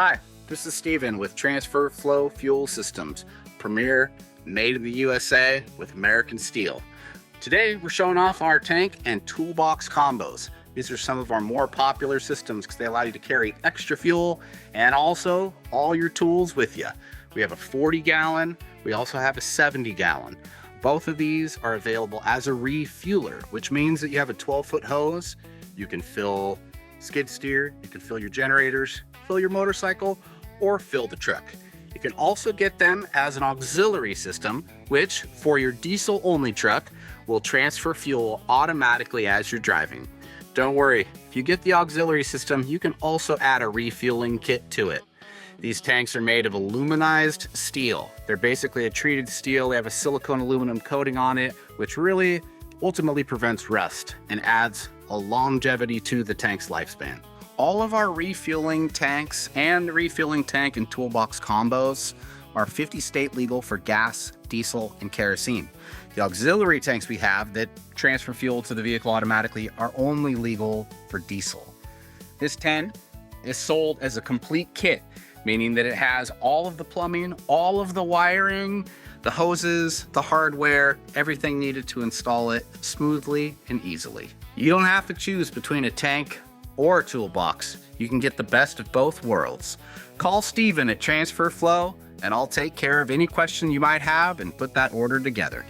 Hi, this is Steven with Transfer Flow Fuel Systems, premier, made in the USA with American steel. Today we're showing off our tank and toolbox combos. These are some of our more popular systems because they allow you to carry extra fuel and also all your tools with you. We have a 40-gallon, we also have a 70-gallon. Both of these are available as a refueler, which means that you have a 12-foot hose. You can fill skid steer, you can fill your generators, fill your motorcycle, or fill the truck. You can also get them as an auxiliary system, which for your diesel only truck will transfer fuel automatically as you're driving. Don't worry, if you get the auxiliary system, you can also add a refueling kit to it. These tanks are made of aluminized steel. They're basically a treated steel. They have a silicone aluminum coating on it, which really ultimately prevents rust and adds a longevity to the tank's lifespan. All of our refueling tanks and refueling tank and toolbox combos are 50 state legal for gas, diesel, and kerosene. The auxiliary tanks we have that transfer fuel to the vehicle automatically are only legal for diesel. This 10 is sold as a complete kit, meaning that it has all of the plumbing, all of the wiring, the hoses, the hardware, everything needed to install it smoothly and easily. You don't have to choose between a tank or a toolbox. You can get the best of both worlds. Call Steven at Transfer Flow and I'll take care of any question you might have and put that order together.